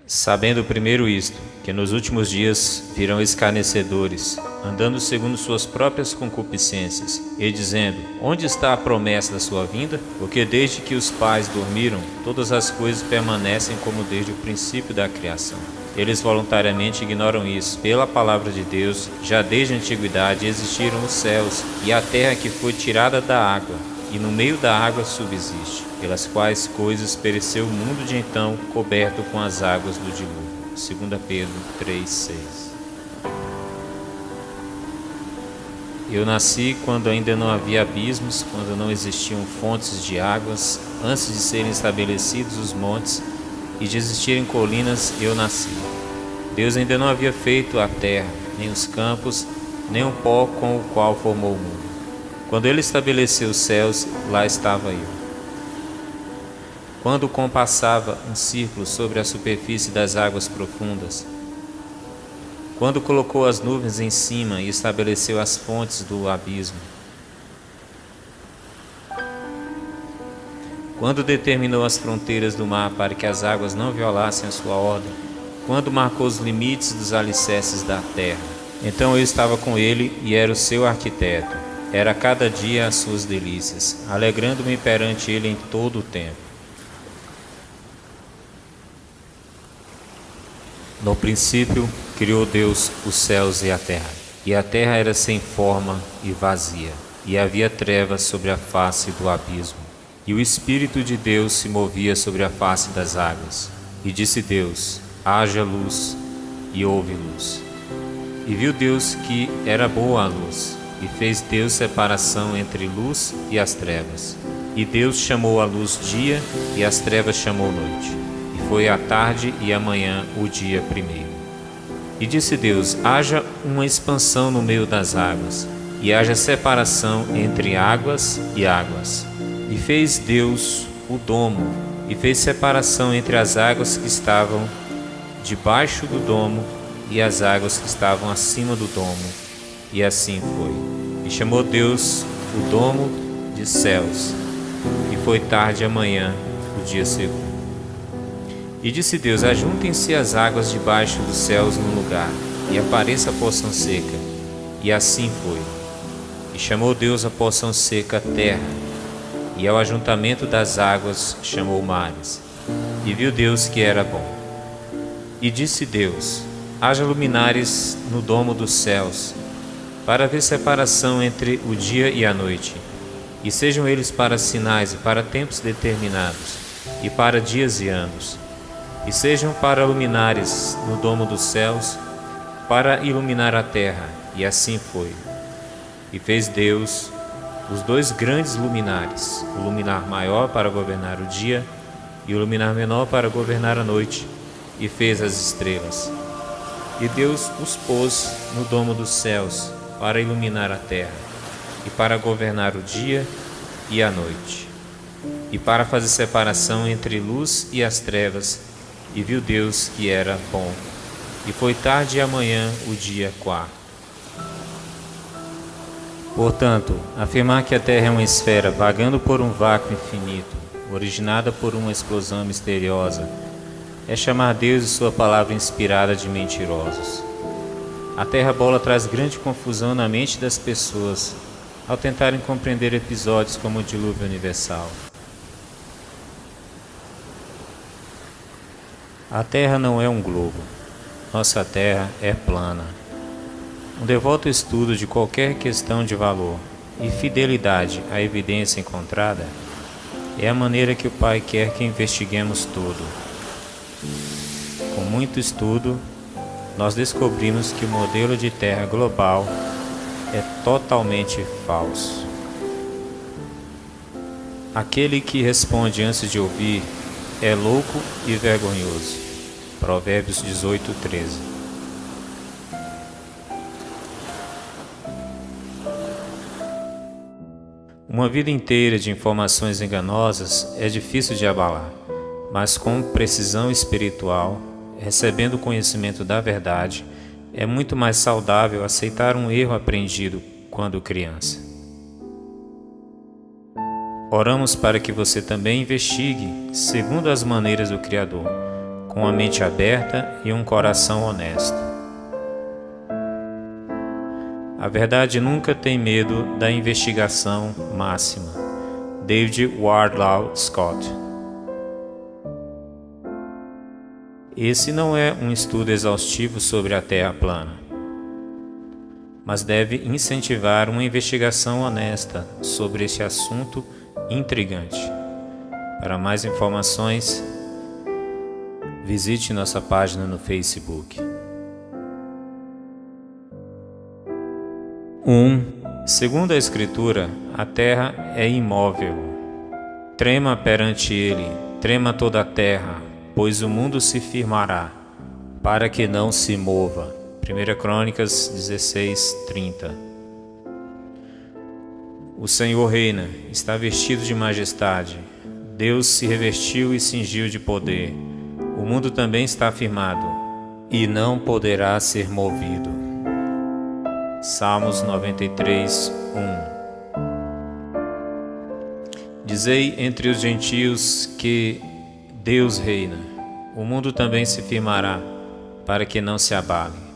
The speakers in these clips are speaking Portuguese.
Sabendo primeiro isto, que nos últimos dias virão escarnecedores, andando segundo suas próprias concupiscências, e dizendo: onde está a promessa da sua vinda? Porque desde que os pais dormiram, todas as coisas permanecem como desde o princípio da criação. Eles voluntariamente ignoram isso. Pela palavra de Deus, já desde a antiguidade existiram os céus e a terra que foi tirada da água, e no meio da água subsiste, pelas quais coisas pereceu o mundo de então, coberto com as águas do dilúvio. 2 Pedro 3,6. Eu nasci quando ainda não havia abismos, quando não existiam fontes de águas, antes de serem estabelecidos os montes e de existirem colinas, eu nasci. Deus ainda não havia feito a terra, nem os campos, nem o pó com o qual formou o mundo. Quando Ele estabeleceu os céus, lá estava eu. Quando compassava um círculo sobre a superfície das águas profundas, quando colocou as nuvens em cima e estabeleceu as fontes do abismo, quando determinou as fronteiras do mar para que as águas não violassem a sua ordem, quando marcou os limites dos alicerces da terra, então eu estava com Ele e era o seu arquiteto. Era cada dia as suas delícias, alegrando-me perante Ele em todo o tempo. No princípio, criou Deus os céus e a terra era sem forma e vazia, e havia trevas sobre a face do abismo. E o Espírito de Deus se movia sobre a face das águas. E disse Deus: haja luz, e houve luz. E viu Deus que era boa a luz, e fez Deus separação entre luz e as trevas. E Deus chamou a luz dia, e as trevas chamou noite. E foi a tarde e a manhã o dia primeiro. E disse Deus: haja uma expansão no meio das águas, e haja separação entre águas e águas. E fez Deus o domo, e fez separação entre as águas que estavam debaixo do domo e as águas que estavam acima do domo. E assim foi. E chamou Deus o domo de céus. E foi tarde amanhã, o dia segundo. E disse Deus: ajuntem-se as águas debaixo dos céus num lugar, e apareça a porção seca. E assim foi. E chamou Deus a porção seca terra, e ao ajuntamento das águas chamou mares. E viu Deus que era bom. E disse Deus: haja luminares no domo dos céus, para haver separação entre o dia e a noite, e sejam eles para sinais e para tempos determinados, e para dias e anos, e sejam para luminares no domo dos céus, para iluminar a terra. E assim foi. E fez Deus os dois grandes luminares, o luminar maior para governar o dia, e o luminar menor para governar a noite, e fez as estrelas. E Deus os pôs no domo dos céus, para iluminar a terra, e para governar o dia e a noite, e para fazer separação entre luz e as trevas. E viu Deus que era bom. E foi tarde e amanhã o dia quarto. Portanto, afirmar que a Terra é uma esfera vagando por um vácuo infinito, originada por uma explosão misteriosa, é chamar Deus e sua palavra inspirada de mentirosos. A Terra bola traz grande confusão na mente das pessoas ao tentarem compreender episódios como o dilúvio universal. A Terra não é um globo. Nossa Terra é plana. Um devoto estudo de qualquer questão de valor e fidelidade à evidência encontrada é a maneira que o Pai quer que investiguemos tudo. Com muito estudo, nós descobrimos que o modelo de Terra global é totalmente falso. Aquele que responde antes de ouvir é louco e vergonhoso. Provérbios 18:13. Uma vida inteira de informações enganosas é difícil de abalar, mas com precisão espiritual, recebendo o conhecimento da verdade, é muito mais saudável aceitar um erro aprendido quando criança. Oramos para que você também investigue segundo as maneiras do Criador, com a mente aberta e um coração honesto. A verdade nunca tem medo da investigação máxima. David Wardlaw Scott. Esse não é um estudo exaustivo sobre a Terra plana, mas deve incentivar uma investigação honesta sobre esse assunto intrigante. Para mais informações, visite nossa página no Facebook. 1. Segundo a Escritura, a terra é imóvel. Trema perante ele, trema toda a terra, pois o mundo se firmará, para que não se mova. 1 Crônicas 16:30. O Senhor reina, está vestido de majestade. Deus se revestiu e cingiu de poder. O mundo também está firmado, e não poderá ser movido. Salmos 93:1. Dizei entre os gentios que Deus reina. O mundo também se firmará, para que não se abale.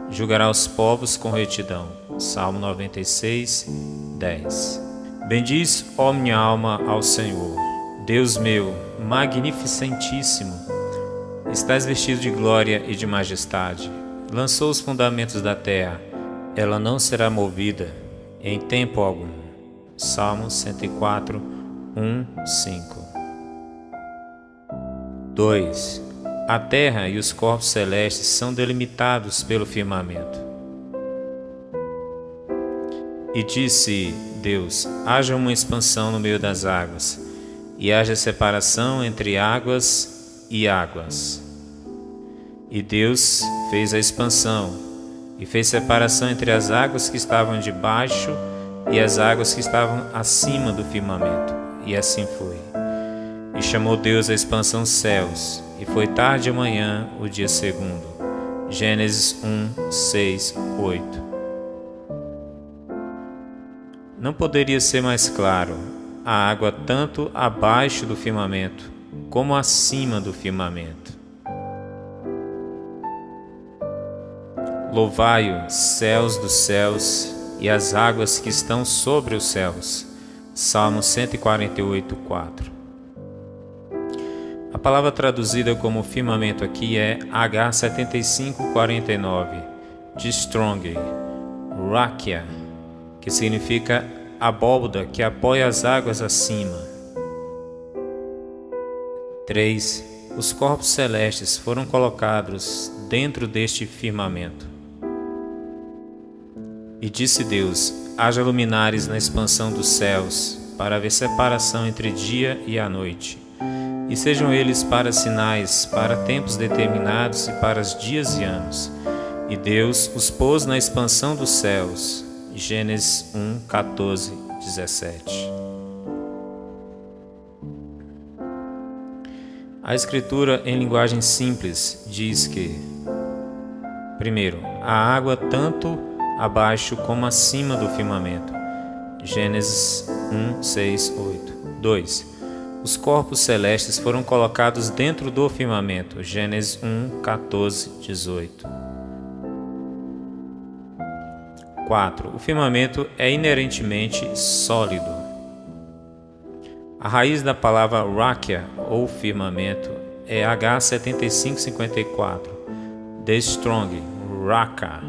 Julgará os povos com retidão. Salmo 96:10. Bendiz, ó minha alma, ao Senhor. Deus meu, magnificentíssimo, estás vestido de glória e de majestade. Lançou os fundamentos da terra, ela não será movida em tempo algum. Salmo 104:1-5. 2. A terra e os corpos celestes são delimitados pelo firmamento. E disse Deus: haja uma expansão no meio das águas, e haja separação entre águas e águas. E Deus fez a expansão, e fez separação entre as águas que estavam debaixo e as águas que estavam acima do firmamento. E assim foi. E chamou Deus a expansão céus, e foi tarde e manhã o dia segundo. Gênesis 1:6-8. Não poderia ser mais claro: a água tanto abaixo do firmamento como acima do firmamento. Louvai-o, céus dos céus, e as águas que estão sobre os céus. Salmo 148:4. A palavra traduzida como firmamento aqui é H7549, de Strong, Rakia, que significa abóboda que apoia as águas acima. 3. Os corpos celestes foram colocados dentro deste firmamento. E disse Deus: haja luminares na expansão dos céus, para haver separação entre dia e a noite. E sejam eles para sinais, para tempos determinados e para os dias e anos. E Deus os pôs na expansão dos céus. Gênesis 1:14-17. A Escritura, em linguagem simples, diz que: primeiro, a água tanto abaixo como acima do firmamento. Gênesis 1:6-8. 2. Os corpos celestes foram colocados dentro do firmamento. Gênesis 1:14-18. 4. O firmamento é inerentemente sólido. A raiz da palavra rakia, ou firmamento, é H7554, de Strong, raka,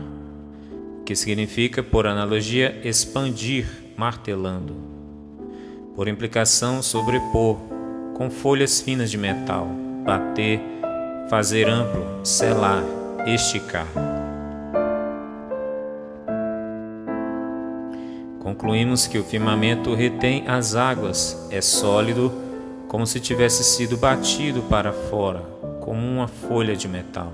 que significa, por analogia, expandir, martelando. Por implicação, sobrepor, com folhas finas de metal, bater, fazer amplo, selar, esticar. Concluímos que o firmamento retém as águas, é sólido, como se tivesse sido batido para fora, como uma folha de metal.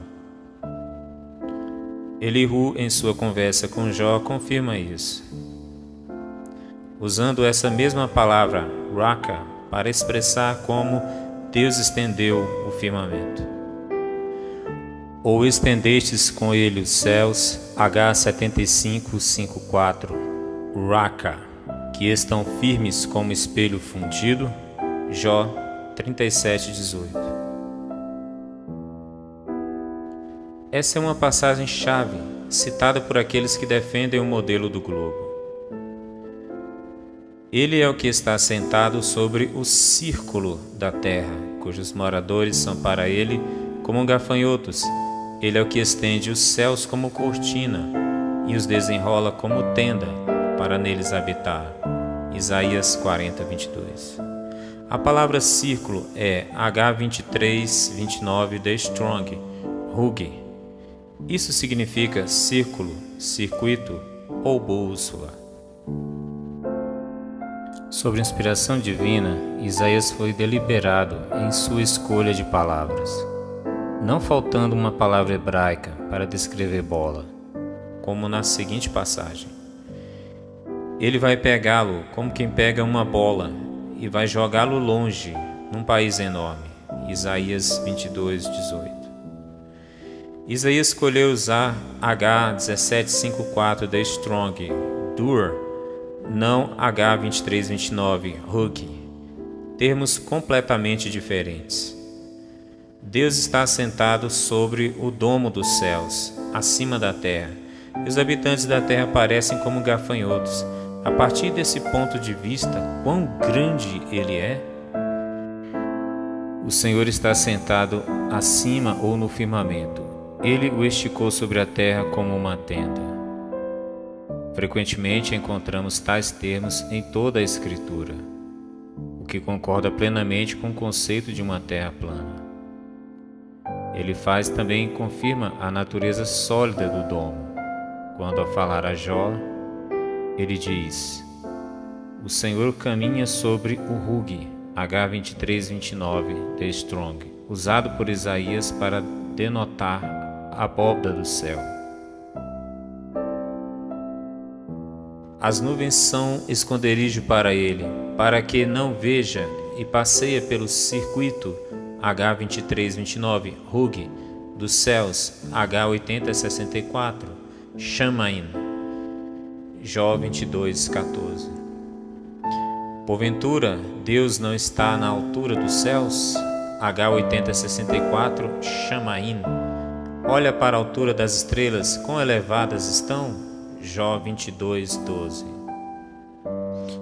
Elihu, em sua conversa com Jó, confirma isso, usando essa mesma palavra, raka, para expressar como Deus estendeu o firmamento. Ou estendestes com ele os céus, H7554, raka, que estão firmes como espelho fundido, Jó 37:18. Essa é uma passagem-chave, citada por aqueles que defendem o modelo do globo. Ele é o que está sentado sobre o círculo da terra, cujos moradores são para ele como gafanhotos. Ele é o que estende os céus como cortina e os desenrola como tenda para neles habitar. Isaías 40, 22. A palavra círculo é H2329 The Strong, Huggy. Isso significa círculo, circuito ou bússola. Sobre inspiração divina, Isaías foi deliberado em sua escolha de palavras, não faltando uma palavra hebraica para descrever bola, como na seguinte passagem. Ele vai pegá-lo como quem pega uma bola e vai jogá-lo longe, num país enorme. Isaías 22, 18. Isaías escolheu usar H1754 The Strong, Dur, não H2329, Huggy, termos completamente diferentes. Deus está assentado sobre o domo dos céus, acima da terra, e os habitantes da terra parecem como gafanhotos. A partir desse ponto de vista, quão grande Ele é? O Senhor está sentado acima ou no firmamento. Ele o esticou sobre a terra como uma tenda. Frequentemente encontramos tais termos em toda a Escritura, o que concorda plenamente com o conceito de uma terra plana. Ele também confirma a natureza sólida do domo. Quando ao falar a Jó, ele diz: o Senhor caminha sobre o Huggy, H2329 The Strong, usado por Isaías para denotar a abóbada do céu. As nuvens são esconderijo para ele, para que não veja, e passeia pelo circuito H2329 Huggy dos céus, H8064 Shamaim. Jó 22:14. Porventura, Deus não está na altura dos céus? H8064 Shamaim. Olha para a altura das estrelas, quão elevadas estão? Jó 22:12.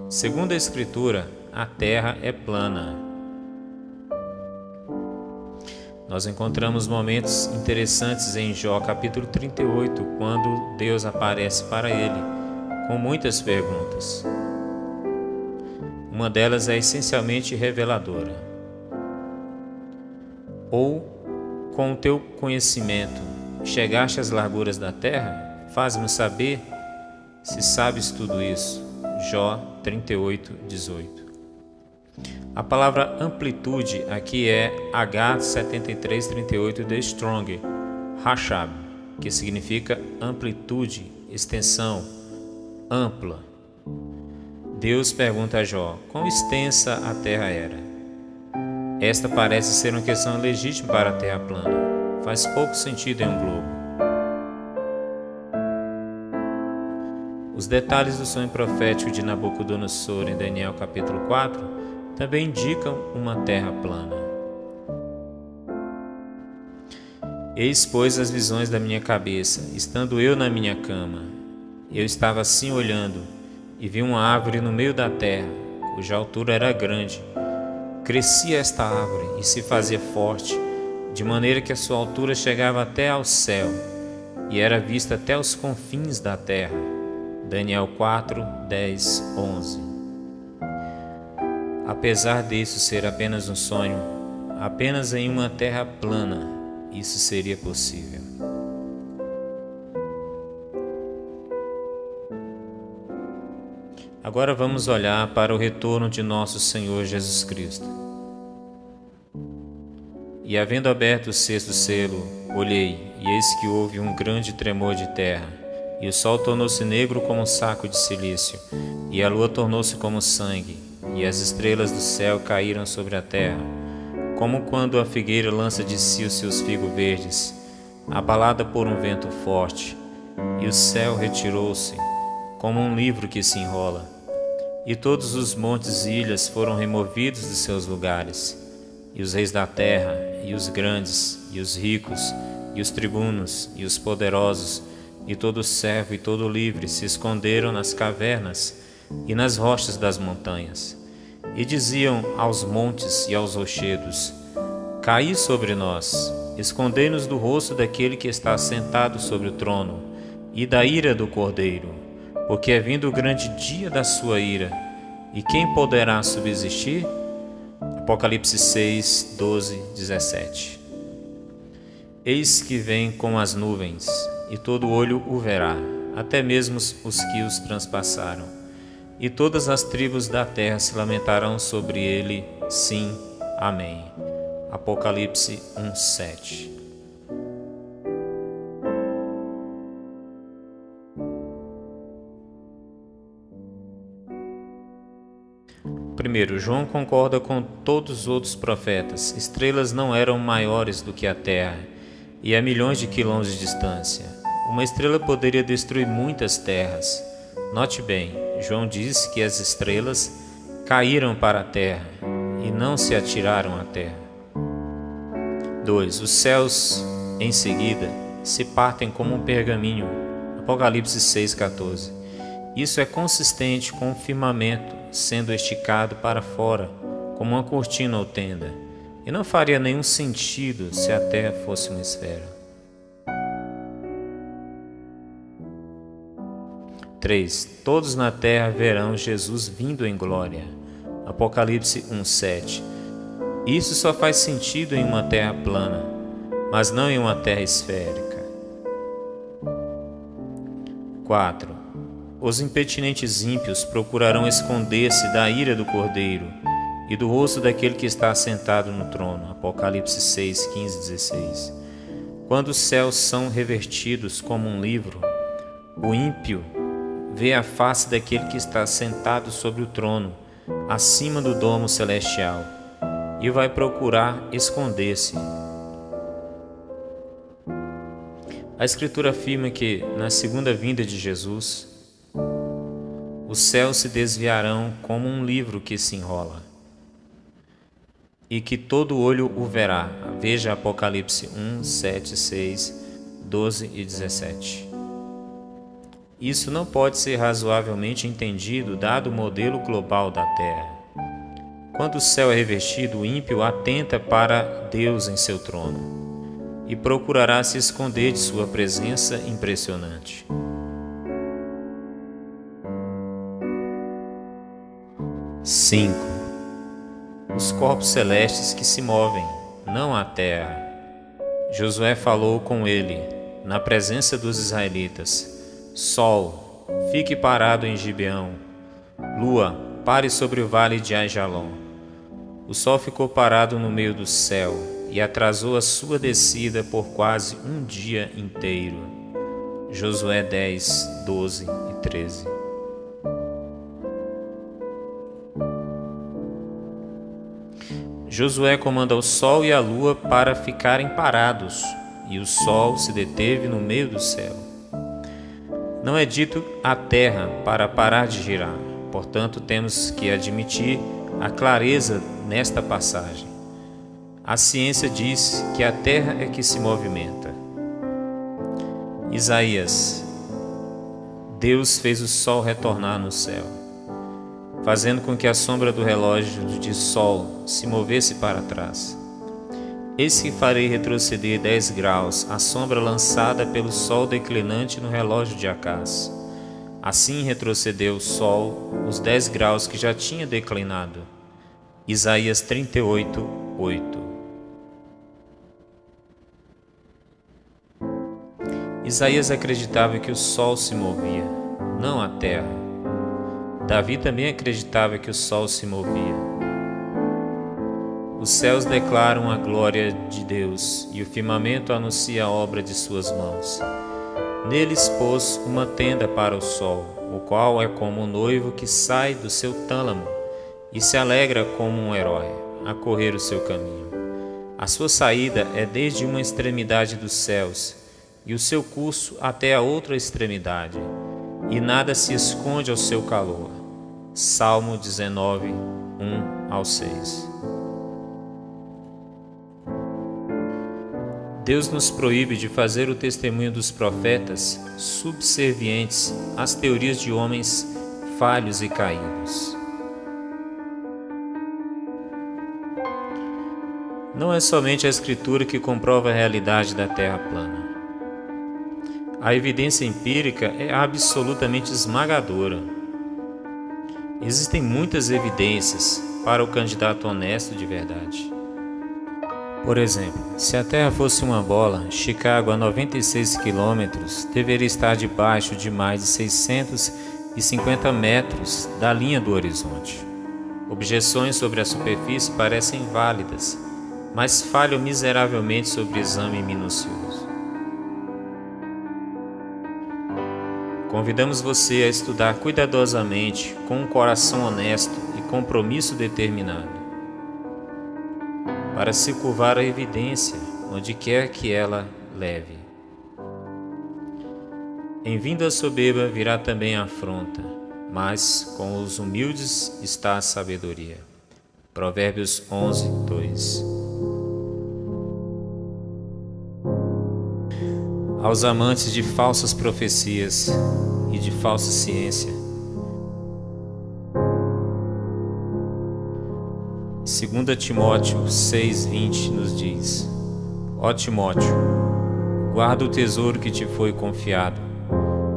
Segundo a Escritura, a terra é plana. Nós encontramos momentos interessantes em Jó capítulo 38, quando Deus aparece para ele com muitas perguntas. Uma delas é essencialmente reveladora. Ou, com o teu conhecimento, chegaste às larguras da terra? Faz-me saber se sabes tudo isso. Jó 38:18. A palavra amplitude aqui é H7338 The Strong, Hashab, que significa amplitude, extensão, ampla. Deus pergunta a Jó quão extensa a terra era. Esta parece ser uma questão legítima para a terra plana. Faz pouco sentido em um globo. Os detalhes do sonho profético de Nabucodonosor em Daniel capítulo 4 também indicam uma terra plana. Eis, pois, as visões da minha cabeça, estando eu na minha cama. Eu estava assim olhando, e vi uma árvore no meio da terra, cuja altura era grande. Crescia esta árvore e se fazia forte, de maneira que a sua altura chegava até ao céu, e era vista até os confins da terra. Daniel 4, 10, 11. Apesar disso ser apenas um sonho, apenas em uma terra plana, isso seria possível. Agora vamos olhar para o retorno de nosso Senhor Jesus Cristo. E havendo aberto o sexto selo, olhei, e eis que houve um grande tremor de terra, e o sol tornou-se negro como um saco de cilício, e a lua tornou-se como sangue, e as estrelas do céu caíram sobre a terra, como quando a figueira lança de si os seus figos verdes, abalada por um vento forte, e o céu retirou-se, como um livro que se enrola, e todos os montes e ilhas foram removidos de seus lugares, e os reis da terra, e os grandes, e os ricos, e os tribunos, e os poderosos, e todo servo e todo livre se esconderam nas cavernas e nas rochas das montanhas, e diziam aos montes e aos rochedos: Caí sobre nós, escondei-nos do rosto daquele que está sentado sobre o trono, e da ira do Cordeiro, porque é vindo o grande dia da sua ira, e quem poderá subsistir? Apocalipse 6, 12, 17. Eis que vem com as nuvens, e todo olho o verá, até mesmo os que os transpassaram. E todas as tribos da terra se lamentarão sobre ele. Sim, amém. Apocalipse 1, 7. Primeiro, João concorda com todos os outros profetas. Estrelas não eram maiores do que a Terra e a milhões de quilômetros de distância. Uma estrela poderia destruir muitas terras. Note bem, João diz que as estrelas caíram para a terra e não se atiraram à terra. 2. Os céus, em seguida, se partem como um pergaminho. Apocalipse 6,14. Isso é consistente com o firmamento sendo esticado para fora, como uma cortina ou tenda, e não faria nenhum sentido se a terra fosse uma esfera. 3. Todos na terra verão Jesus vindo em glória. Apocalipse 1,7. Isso só faz sentido em uma terra plana, mas não em uma terra esférica. 4. Os impertinentes ímpios procurarão esconder-se da ira do Cordeiro e do rosto daquele que está assentado no trono. Apocalipse 6, 15, 16. Quando os céus são revertidos como um livro, o ímpio vê a face daquele que está sentado sobre o trono, acima do domo celestial, e vai procurar esconder-se. A Escritura afirma que, na segunda vinda de Jesus, os céus se desviarão como um livro que se enrola, e que todo olho o verá. Veja Apocalipse 1, 7, 6, 12 e 17. Isso não pode ser razoavelmente entendido dado o modelo global da Terra. Quando o céu é revestido, o ímpio atenta para Deus em seu trono e procurará se esconder de sua presença impressionante. 5. Os corpos celestes que se movem, não a terra. Josué falou com ele, na presença dos israelitas: Sol, fique parado em Gibeão. Lua, pare sobre o vale de Aijalon. O sol ficou parado no meio do céu e atrasou a sua descida por quase um dia inteiro. Josué 10, 12 e 13. Josué comanda o sol e a lua para ficarem parados, e o sol se deteve no meio do céu. Não é dito a terra para parar de girar, portanto temos que admitir a clareza nesta passagem. A ciência diz que a terra é que se movimenta. Isaías: Deus fez o sol retornar no céu, fazendo com que a sombra do relógio de sol se movesse para trás. Eis que farei retroceder 10 graus a sombra lançada pelo sol declinante no relógio de Acás. Assim retrocedeu o sol os 10 graus que já tinha declinado. Isaías 38, 8. Isaías acreditava que o sol se movia, não a terra. Davi também acreditava que o sol se movia. Os céus declaram a glória de Deus e o firmamento anuncia a obra de suas mãos. Neles pôs uma tenda para o sol, o qual é como um noivo que sai do seu tálamo e se alegra como um herói a correr o seu caminho. A sua saída é desde uma extremidade dos céus e o seu curso até a outra extremidade, e nada se esconde ao seu calor. Salmo 19, 1 ao 6. Deus nos proíbe de fazer o testemunho dos profetas subservientes às teorias de homens falhos e caídos. Não é somente a Escritura que comprova a realidade da Terra plana. A evidência empírica é absolutamente esmagadora. Existem muitas evidências para o candidato honesto de verdade. Por exemplo, se a Terra fosse uma bola, Chicago, a 96 quilômetros, deveria estar debaixo de mais de 650 metros da linha do horizonte. Objeções sobre a superfície parecem válidas, mas falham miseravelmente sobre exame minucioso. Convidamos você a estudar cuidadosamente, com um coração honesto e compromisso determinado, para se curvar a evidência, onde quer que ela leve. Em vindo a soberba virá também a afronta, mas com os humildes está a sabedoria. Provérbios 11, 2. Aos amantes de falsas profecias e de falsa ciência, 2 Timóteo 6,20 nos diz: Ó Timóteo, guarda o tesouro que te foi confiado,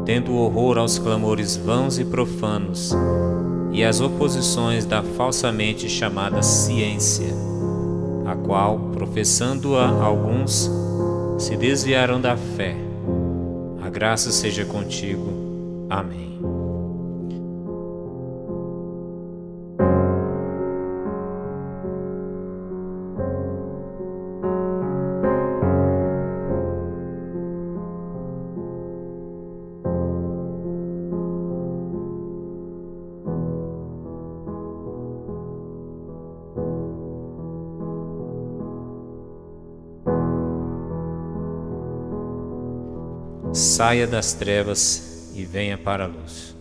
tendo horror aos clamores vãos e profanos e às oposições da falsamente chamada ciência, a qual, professando-a alguns, se desviaram da fé. A graça seja contigo. Amém. Saia das trevas e venha para a luz.